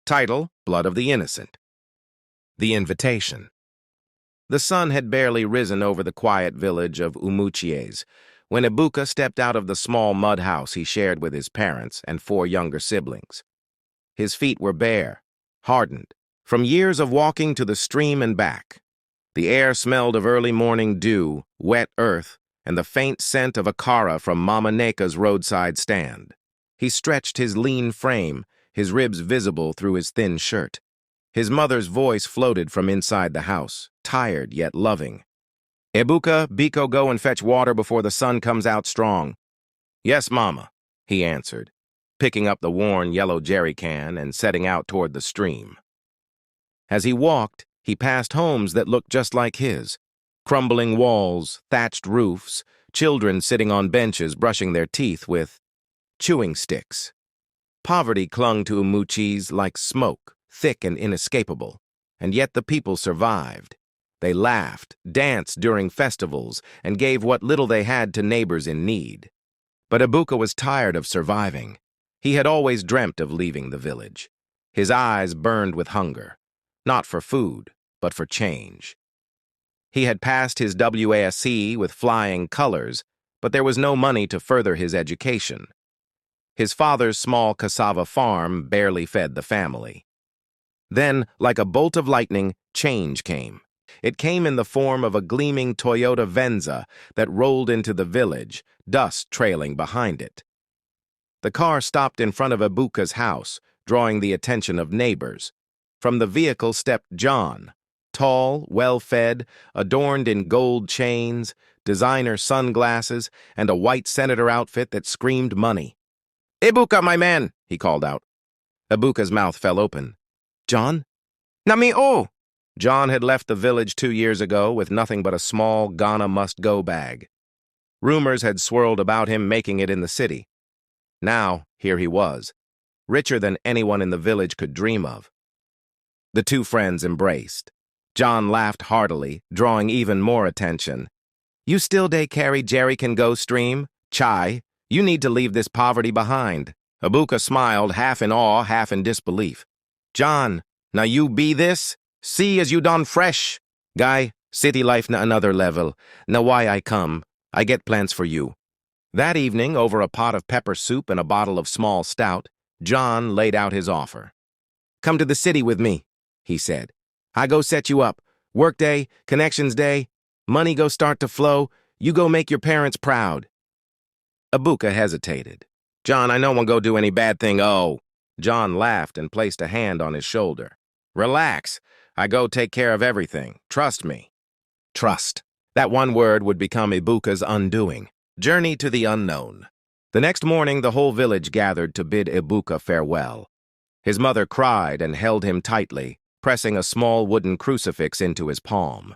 Title: Blood of the Innocent. The Invitation. The sun had barely risen over the quiet village of Umuchies when Ebuka stepped out of the small mud house he shared with his parents and 4 younger siblings. His feet were bare, hardened, from years of walking to the stream and back. The air smelled of early morning dew, wet earth, and the faint scent of akara from Mama Neka's roadside stand. He stretched his lean frame, his ribs visible through his thin shirt. His mother's voice floated from inside the house, tired yet loving. "Ebuka, Biko, go and fetch water before the sun comes out strong." "Yes, Mama," he answered, picking up the worn yellow jerry can and setting out toward the stream. As he walked, he passed homes that looked just like his. Crumbling walls, thatched roofs, children sitting on benches brushing their teeth with chewing sticks. Poverty clung to Umuchis like smoke, thick and inescapable, and yet the people survived. They laughed, danced during festivals, and gave what little they had to neighbors in need. But Ebuka was tired of surviving. He had always dreamt of leaving the village. His eyes burned with hunger, not for food, but for change. He had passed his WASC with flying colors, but there was no money to further his education. His father's small cassava farm barely fed the family. Then, like a bolt of lightning, change came. It came in the form of a gleaming Toyota Venza that rolled into the village, dust trailing behind it. The car stopped in front of Ebuka's house, drawing the attention of neighbors. From the vehicle stepped John, tall, well-fed, adorned in gold chains, designer sunglasses, and a white senator outfit that screamed money. "Ebuka, my man," he called out. Ebuka's mouth fell open. "John?" "Nami-o!" John had left the village 2 years ago with nothing but a small Ghana must-go bag. Rumors had swirled about him making it in the city. Now, here he was, richer than anyone in the village could dream of. The 2 friends embraced. John laughed heartily, drawing even more attention. "You still dey carry Jerry can go stream? Chai, you need to leave this poverty behind." Ebuka smiled, half in awe, half in disbelief. "John, now you be this? See as you done fresh. Guy, city life na another level. Now why I come? I get plans for you." That evening, over a pot of pepper soup and a bottle of small stout, John laid out his offer. "Come to the city with me," he said. "I go set you up. Work day, connections day, money go start to flow, you go make your parents proud." Ebuka hesitated. "John, I no one go do any bad thing, oh." John laughed and placed a hand on his shoulder. "Relax. I go take care of everything. Trust me." Trust. That one word would become Ebuka's undoing. Journey to the unknown. The next morning, the whole village gathered to bid Ebuka farewell. His mother cried and held him tightly, pressing a small wooden crucifix into his palm.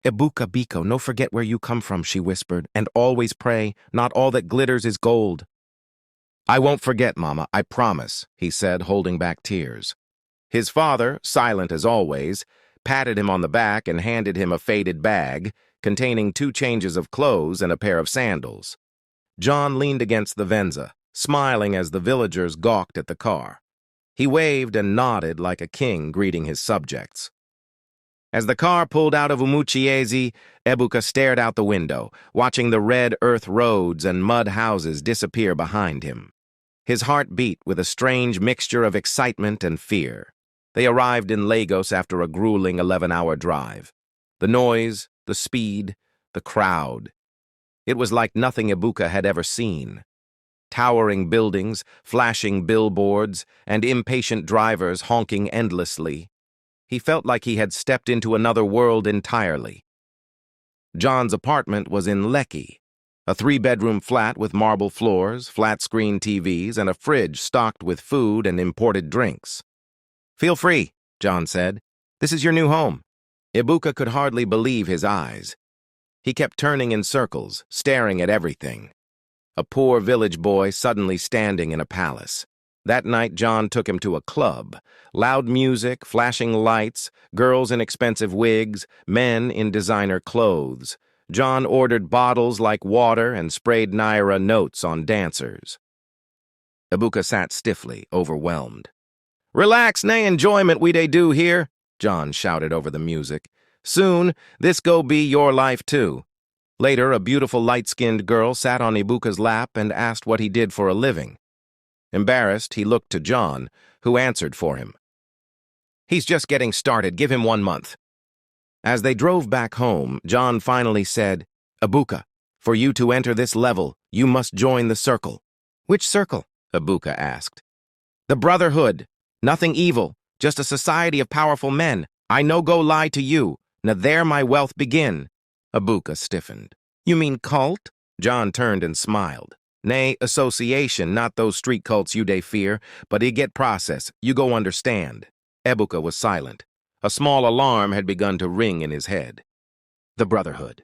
"Ebuka Biko, no forget where you come from," she whispered, "and always pray, not all that glitters is gold." "I won't forget, Mama, I promise," he said, holding back tears. His father, silent as always, patted him on the back and handed him a faded bag containing 2 changes of clothes and a pair of sandals. John leaned against the Venza, smiling as the villagers gawked at the car. He waved and nodded like a king greeting his subjects. As the car pulled out of Umuchiesi, Ebuka stared out the window, watching the red earth roads and mud houses disappear behind him. His heart beat with a strange mixture of excitement and fear. They arrived in Lagos after a grueling 11-hour drive. The noise, the speed, the crowd. It was like nothing Ebuka had ever seen. Towering buildings, flashing billboards, and impatient drivers honking endlessly. He felt like he had stepped into another world entirely. John's apartment was in Lekki, a 3-bedroom flat with marble floors, flat-screen TVs, and a fridge stocked with food and imported drinks. "Feel free," John said. "This is your new home." Ebuka could hardly believe his eyes. He kept turning in circles, staring at everything. A poor village boy suddenly standing in a palace. That night, John took him to a club. Loud music, flashing lights, girls in expensive wigs, men in designer clothes. John ordered bottles like water and sprayed Naira notes on dancers. Ebuka sat stiffly, overwhelmed. Relax, nay enjoyment we dey do here, John shouted over the music. Soon, this go be your life too. Later, a beautiful light-skinned girl sat on Ebuka's lap and asked what he did for a living. Embarrassed, he looked to John, who answered for him. He's just getting started. Give him 1 month. As they drove back home, John finally said, Ebuka, for you to enter this level, you must join the circle. Which circle? Ebuka asked. The Brotherhood. Nothing evil, just a society of powerful men. I no go lie to you. Now there my wealth begin. Ebuka stiffened. You mean cult? John turned and smiled. Nay, association, not those street cults you dey fear, but he get process, you go understand. Ebuka was silent. A small alarm had begun to ring in his head. The Brotherhood.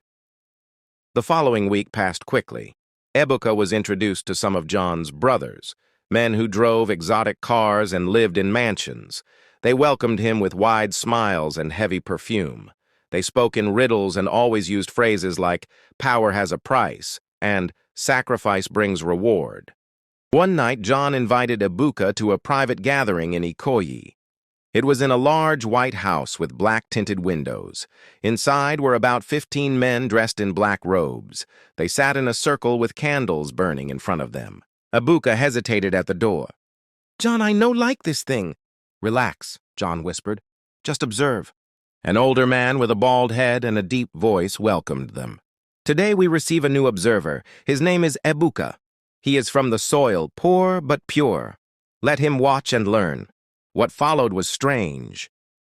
The following week passed quickly. Ebuka was introduced to some of John's brothers, men who drove exotic cars and lived in mansions. They welcomed him with wide smiles and heavy perfume. They spoke in riddles and always used phrases like, power has a price, and sacrifice brings reward. One night, John invited Ebuka to a private gathering in Ikoyi. It was in a large white house with black-tinted windows. Inside were about 15 men dressed in black robes. They sat in a circle with candles burning in front of them. Ebuka hesitated at the door. John, I no like this thing. Relax, John whispered. Just observe. An older man with a bald head and a deep voice welcomed them. Today we receive a new observer. His name is Ebuka. He is from the soil, poor but pure. Let him watch and learn. What followed was strange.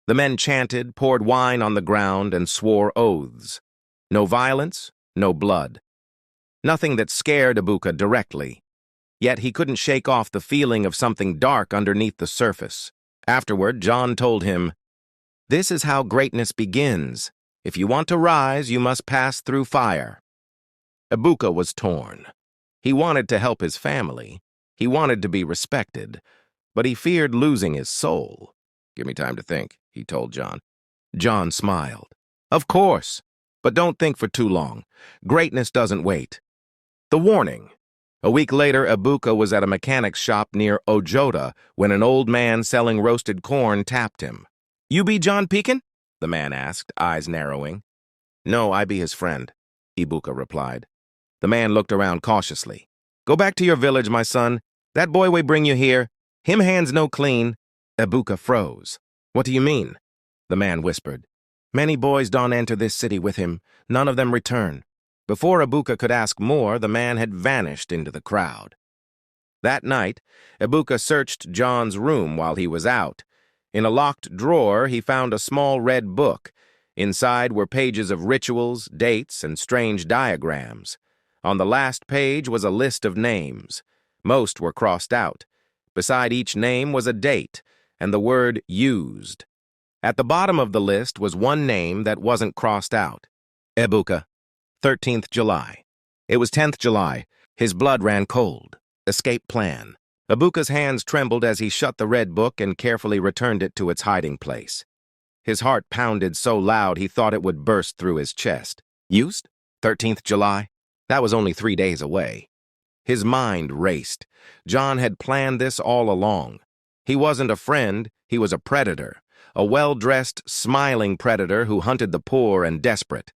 The men chanted, poured wine on the ground, and swore oaths. No violence, no blood. Nothing that scared Ebuka directly. Yet he couldn't shake off the feeling of something dark underneath the surface. Afterward, John told him, This is how greatness begins. If you want to rise, you must pass through fire. Ebuka was torn. He wanted to help his family. He wanted to be respected. But he feared losing his soul. Give me time to think, he told John. John smiled. Of course, but don't think for too long. Greatness doesn't wait. The warning. A week later, Ebuka was at a mechanic's shop near Ojota when an old man selling roasted corn tapped him. You be John Pekin? The man asked, eyes narrowing. No, I be his friend, Ebuka replied. The man looked around cautiously. Go back to your village, my son. That boy we bring you here. Him hands no clean. Ebuka froze. What do you mean? The man whispered. Many boys don't enter this city with him. None of them return. Before Ebuka could ask more, the man had vanished into the crowd. That night, Ebuka searched John's room while he was out. In a locked drawer, he found a small red book. Inside were pages of rituals, dates, and strange diagrams. On the last page was a list of names. Most were crossed out. Beside each name was a date, and the word used. At the bottom of the list was one name that wasn't crossed out. Ebuka, 13th July. It was 10th July. His blood ran cold. Escape plan. Ebuka's hands trembled as he shut the red book and carefully returned it to its hiding place. His heart pounded so loud he thought it would burst through his chest. Used? 13th July? That was only 3 days away. His mind raced. John had planned this all along. He wasn't a friend, he was a predator. A well-dressed, smiling predator who hunted the poor and desperate.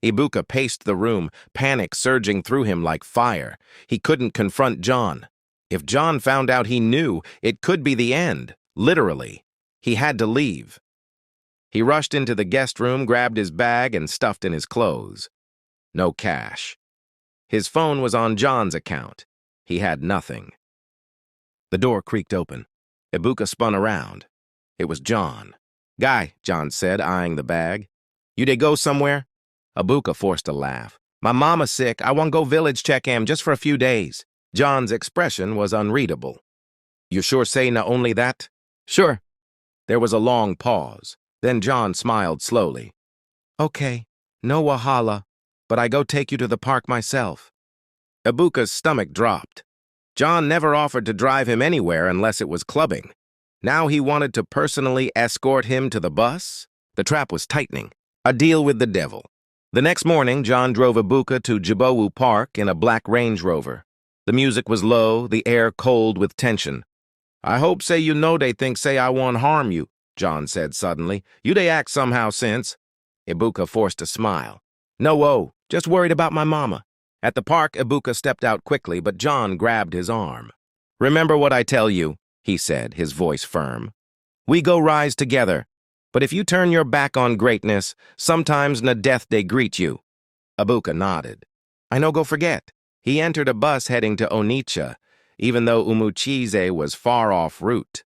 Ebuka paced the room, panic surging through him like fire. He couldn't confront John. If John found out he knew, it could be the end, literally. He had to leave. He rushed into the guest room, grabbed his bag, and stuffed in his clothes. No cash. His phone was on John's account. He had nothing. The door creaked open. Ebuka spun around. It was John. Guy, John said, eyeing the bag. You dey go somewhere? Ebuka forced a laugh. My mama's sick. I want go village check him just for a few days. John's expression was unreadable. You sure say na only that? Sure. There was a long pause. Then John smiled slowly. Okay, no wahala, but I go take you to the park myself. Ebuka's stomach dropped. John never offered to drive him anywhere unless it was clubbing. Now he wanted to personally escort him to the bus? The trap was tightening. A deal with the devil. The next morning, John drove Ebuka to Jibowu Park in a black Range Rover. The music was low, the air cold with tension. I hope say you know they think say I won't harm you, John said suddenly. You they act somehow since. Ebuka forced a smile. No, just worried about my mama. At the park, Ebuka stepped out quickly, but John grabbed his arm. Remember what I tell you, he said, his voice firm. We go rise together. But if you turn your back on greatness, sometimes na death they greet you. Ebuka nodded. I no go forget. He entered a bus heading to Onitsha, even though Umuchize was far off route.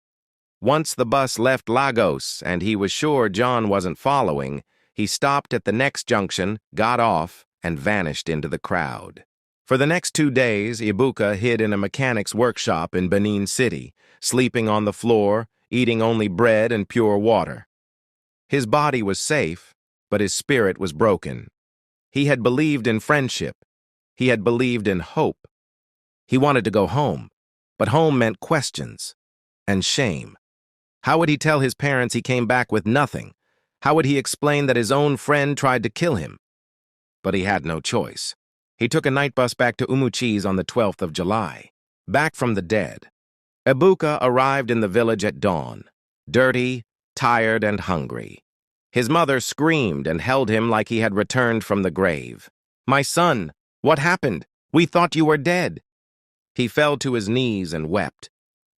Once the bus left Lagos and he was sure John wasn't following, he stopped at the next junction, got off, and vanished into the crowd. For the next 2 days, Ebuka hid in a mechanic's workshop in Benin City, sleeping on the floor, eating only bread and pure water. His body was safe, but his spirit was broken. He had believed in friendship. He had believed in hope. He wanted to go home, but home meant questions and shame. How would he tell his parents he came back with nothing? How would he explain that his own friend tried to kill him? But he had no choice. He took a night bus back to Umuchi's on the 12th of July. Back from the dead. Ebuka arrived in the village at dawn, dirty, tired, and hungry. His mother screamed and held him like he had returned from the grave. My son, what happened? We thought you were dead. He fell to his knees and wept.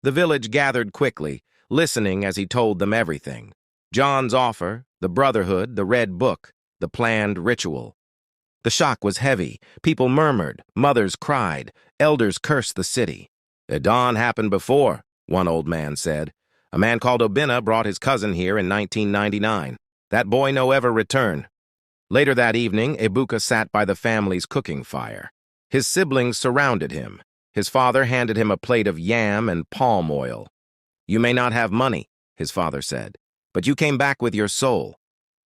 The village gathered quickly, listening as he told them everything. John's offer, the brotherhood, the red book, the planned ritual. The shock was heavy. People murmured, mothers cried, elders cursed the city. The dawn happened before, one old man said. A man called Obinna brought his cousin here in 1999. That boy no ever return. Later that evening, Ebuka sat by the family's cooking fire. His siblings surrounded him. His father handed him a plate of yam and palm oil. You may not have money, his father said, but you came back with your soul.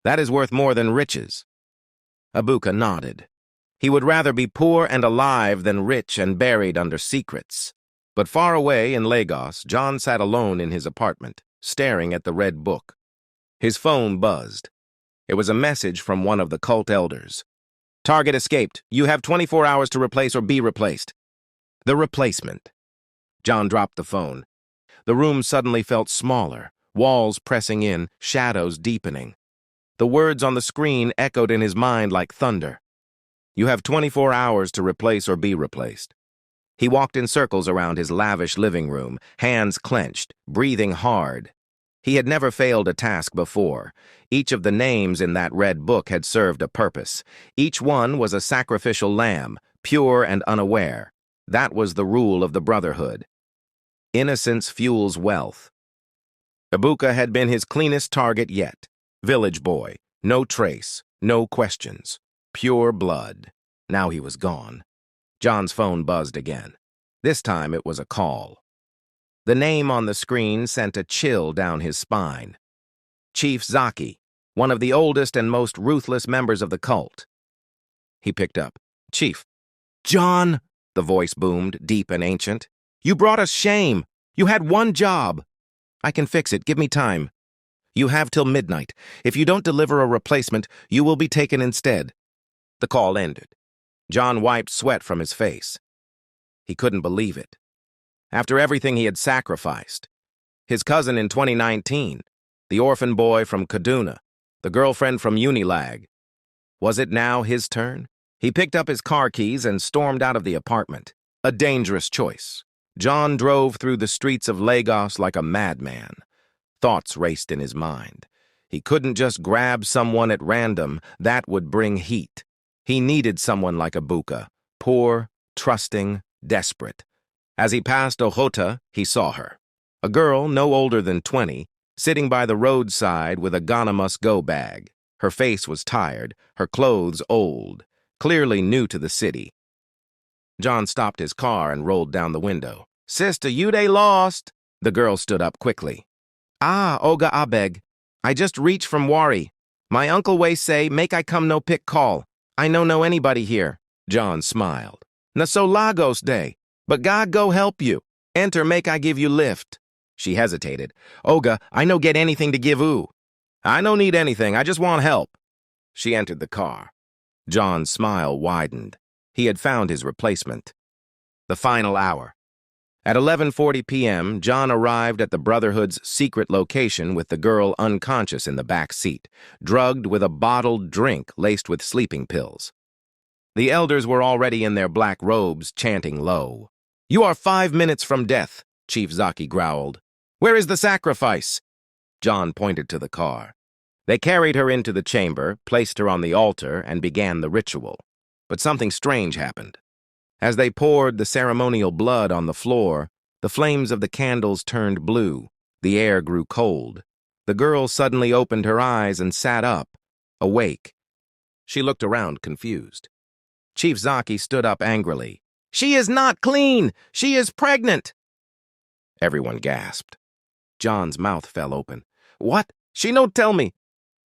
That is worth more than riches. Ebuka nodded. He would rather be poor and alive than rich and buried under secrets. But far away in Lagos, John sat alone in his apartment, staring at the red book. His phone buzzed. It was a message from one of the cult elders. Target escaped. You have 24 hours to replace or be replaced. The replacement. John dropped the phone. The room suddenly felt smaller, walls pressing in, shadows deepening. The words on the screen echoed in his mind like thunder. You have 24 hours to replace or be replaced. He walked in circles around his lavish living room, hands clenched, breathing hard. He had never failed a task before. Each of the names in that red book had served a purpose. Each one was a sacrificial lamb, pure and unaware. That was the rule of the Brotherhood. Innocence fuels wealth. Ebuka had been his cleanest target yet. Village boy, no trace, no questions. Pure blood. Now he was gone. John's phone buzzed again. This time it was a call. The name on the screen sent a chill down his spine. Chief Zaki, one of the oldest and most ruthless members of the cult. He picked up. Chief. John, the voice boomed, deep and ancient. You brought us shame. You had one job. I can fix it. Give me time. You have till midnight. If you don't deliver a replacement, you will be taken instead. The call ended. John wiped sweat from his face. He couldn't believe it. After everything he had sacrificed, his cousin in 2019, the orphan boy from Kaduna, the girlfriend from Unilag, was it now his turn? He picked up his car keys and stormed out of the apartment. A dangerous choice. John drove through the streets of Lagos like a madman. Thoughts raced in his mind. He couldn't just grab someone at random. That would bring heat. He needed someone like Ebuka, poor, trusting, desperate. As he passed Ohota, he saw her. A girl no older than 20, sitting by the roadside with a Ghana must-go bag. Her face was tired, her clothes old, clearly new to the city. John stopped his car and rolled down the window. Sister, you they lost. The girl stood up quickly. Ah, Oga Abeg. I just reached from Wari. My uncle way say, make I come no pick call. I know anybody here. John smiled. Na so Lagos day. But God go help you. Enter, make I give you lift. She hesitated. Oga, I no get anything to give oo. I no need anything, I just want help. She entered the car. John's smile widened. He had found his replacement. The final hour. At 11:40 p.m., John arrived at the Brotherhood's secret location with the girl unconscious in the back seat, drugged with a bottled drink laced with sleeping pills. The elders were already in their black robes, chanting low. "You are 5 minutes from death," Chief Zaki growled. "Where is the sacrifice?" John pointed to the car. They carried her into the chamber, placed her on the altar, and began the ritual. But something strange happened. As they poured the ceremonial blood on the floor, the flames of the candles turned blue. The air grew cold. The girl suddenly opened her eyes and sat up, awake. She looked around, confused. Chief Zaki stood up angrily. "She is not clean! She is pregnant!" Everyone gasped. John's mouth fell open. "What? She no tell me!"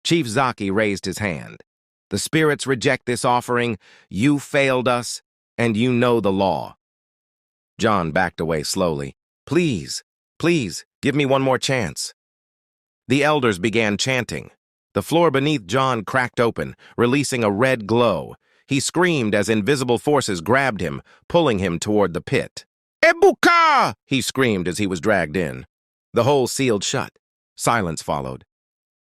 Chief Zaki raised his hand. "The spirits reject this offering. You failed us, and you know the law." John backed away slowly. Please, give me one more chance." The elders began chanting. The floor beneath John cracked open, releasing a red glow. He screamed as invisible forces grabbed him, pulling him toward the pit. "Ebuka!" he screamed as he was dragged in. The hole sealed shut. Silence followed.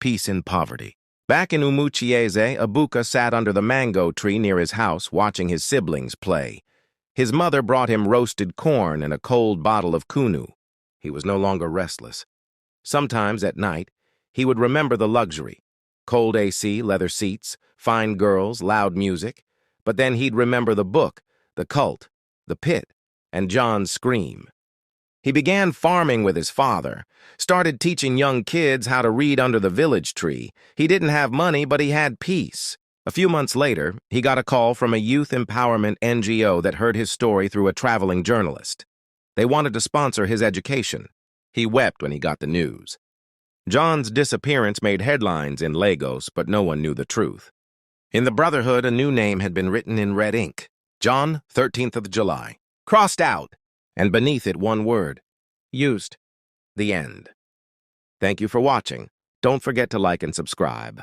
Peace in poverty. Back in Umuchieze, Ebuka sat under the mango tree near his house, watching his siblings play. His mother brought him roasted corn and a cold bottle of kunu. He was no longer restless. Sometimes at night, he would remember the luxury. Cold AC, leather seats, fine girls, loud music. But then he'd remember the book, the cult, the pit, and John's scream. He began farming with his father, started teaching young kids how to read under the village tree. He didn't have money, but he had peace. A few months later, he got a call from a youth empowerment NGO that heard his story through a traveling journalist. They wanted to sponsor his education. He wept when he got the news. John's disappearance made headlines in Lagos, but no one knew the truth. In the Brotherhood, a new name had been written in red ink. John, 13th of July. Crossed out. And beneath it one word. Used. The end. Thank you for watching. Don't forget to like and subscribe.